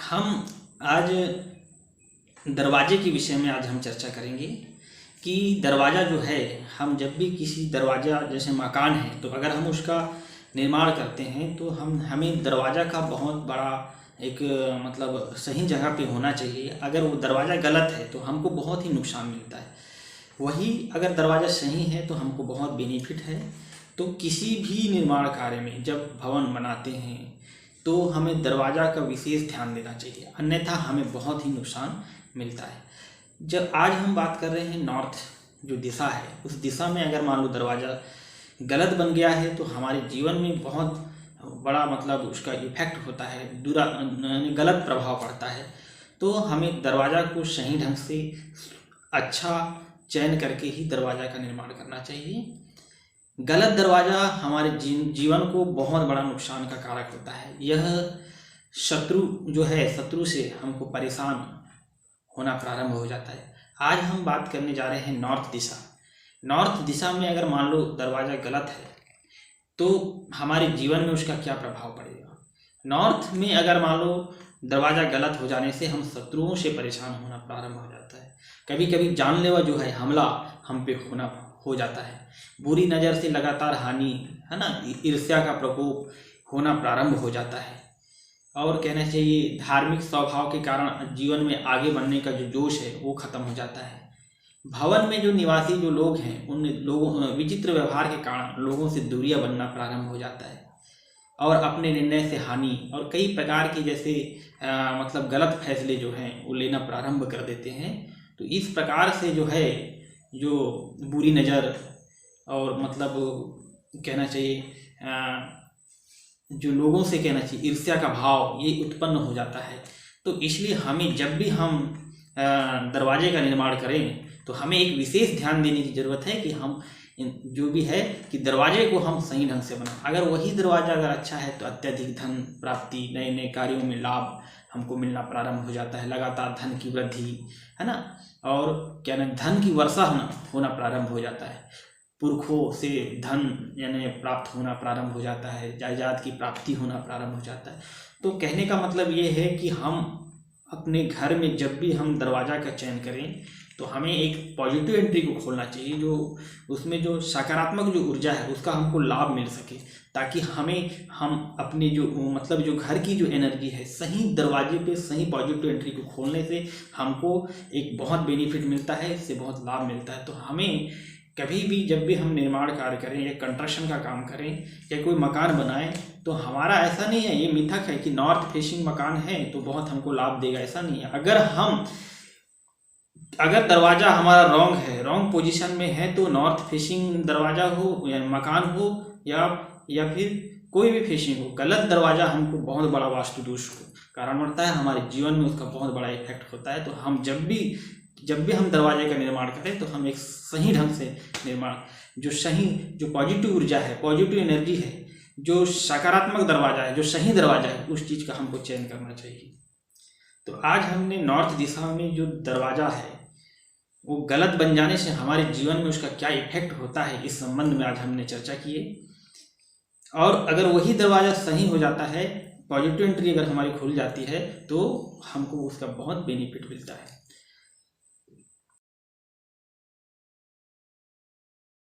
हम आज दरवाजे के विषय में आज हम चर्चा करेंगे कि दरवाज़ा जो है, हम जब भी किसी दरवाज़ा जैसे मकान है तो अगर हम उसका निर्माण करते हैं तो हमें दरवाज़ा का बहुत बड़ा एक मतलब सही जगह पे होना चाहिए। अगर वो दरवाज़ा गलत है तो हमको बहुत ही नुकसान मिलता है, वही अगर दरवाज़ा सही है तो हमको बहुत बेनिफिट है। तो किसी भी निर्माण कार्य में जब भवन बनाते हैं तो हमें दरवाज़ा का विशेष ध्यान देना चाहिए, अन्यथा हमें बहुत ही नुकसान मिलता है। जब आज हम बात कर रहे हैं नॉर्थ जो दिशा है, उस दिशा में अगर मान लो दरवाज़ा गलत बन गया है तो हमारे जीवन में बहुत बड़ा मतलब उसका इफेक्ट होता है, गलत प्रभाव पड़ता है। तो हमें दरवाज़ा को सही ढंग से अच्छा चयन करके ही दरवाज़ा का निर्माण करना चाहिए। गलत दरवाज़ा हमारे जीवन को बहुत बड़ा नुकसान का कारक होता है। यह शत्रु जो है, शत्रु से हमको परेशान होना प्रारंभ हो जाता है। आज हम बात करने जा रहे हैं नॉर्थ दिशा। नॉर्थ दिशा में अगर मान लो दरवाज़ा गलत है तो हमारे जीवन में उसका क्या प्रभाव पड़ेगा। नॉर्थ में अगर मान लो दरवाज़ा गलत हो जाने से हम शत्रुओं से परेशान होना प्रारंभ हो जाता है। कभी कभी जानलेवा जो है हमला हम पे हो जाता है। बुरी नज़र से लगातार हानि, है ना, ईर्ष्या का प्रकोप होना प्रारंभ हो जाता है। और कहना चाहिए धार्मिक स्वभाव के कारण जीवन में आगे बढ़ने का जो जोश है वो खत्म हो जाता है। भवन में जो निवासी जो लोग हैं उन लोगों विचित्र व्यवहार के कारण लोगों से दूरियां बनना प्रारंभ हो जाता है और अपने निर्णय से हानि और कई प्रकार के जैसे मतलब गलत फैसले जो हैं वो लेना प्रारंभ कर देते हैं। तो इस प्रकार से जो है जो बुरी नज़र और मतलब कहना चाहिए जो लोगों से कहना चाहिए ईर्ष्या का भाव ये उत्पन्न हो जाता है। तो इसलिए हमें जब भी हम दरवाजे का निर्माण करें तो हमें एक विशेष ध्यान देने की ज़रूरत है कि हम जो भी है कि दरवाजे को हम सही ढंग से बनाएं। अगर वही दरवाज़ा अगर अच्छा है तो अत्यधिक धन प्राप्ति, नए नए कार्यों में लाभ हमको मिलना प्रारंभ हो जाता है, लगातार धन की वृद्धि, है ना, और क्या ना धन की वर्षा होना प्रारंभ हो जाता है। पुरखों से धन यानी प्राप्त होना प्रारंभ हो जाता है, जायदाद की प्राप्ति होना प्रारंभ हो जाता है। तो कहने का मतलब ये है कि हम अपने घर में जब भी हम दरवाज़ा का चयन करें तो हमें एक पॉजिटिव एंट्री को खोलना चाहिए, जो उसमें जो सकारात्मक जो ऊर्जा है उसका हमको लाभ मिल सके, ताकि हम अपने जो मतलब जो घर की जो एनर्जी है सही दरवाजे पे सही पॉजिटिव एंट्री को खोलने से हमको एक बहुत बेनिफिट मिलता है, इससे बहुत लाभ मिलता है। तो हमें कभी भी जब भी हम निर्माण कार्य करें या कंस्ट्रक्शन का काम करें या कोई मकान बनाएं तो हमारा ऐसा नहीं है, ये मिथक है कि नॉर्थ फेसिंग मकान है तो बहुत हमको लाभ देगा, ऐसा नहीं है। अगर दरवाज़ा हमारा रॉन्ग है, रॉन्ग पोजीशन में है, तो नॉर्थ फेसिंग दरवाज़ा हो या मकान हो या फिर कोई भी फेसिंग हो, गलत दरवाज़ा हमको बहुत बड़ा वास्तु दोष को कारण बनता है, हमारे जीवन में उसका बहुत बड़ा इफेक्ट होता है। तो हम जब भी हम दरवाजे का निर्माण करें तो हम एक सही ढंग से निर्माण जो पॉजिटिव ऊर्जा है, पॉजिटिव एनर्जी है, जो सकारात्मक दरवाज़ा है, जो सही दरवाज़ा है, उस चीज़ का हमको चयन करना चाहिए। तो आज हमने नॉर्थ दिशा में जो दरवाज़ा है वो गलत बन जाने से हमारे जीवन में उसका क्या इफेक्ट होता है, इस संबंध में आज हमने चर्चा की है। और अगर वही दरवाज़ा सही हो जाता है, पॉजिटिव एंट्री अगर हमारी खुल जाती है तो हमको उसका बहुत बेनिफिट मिलता है।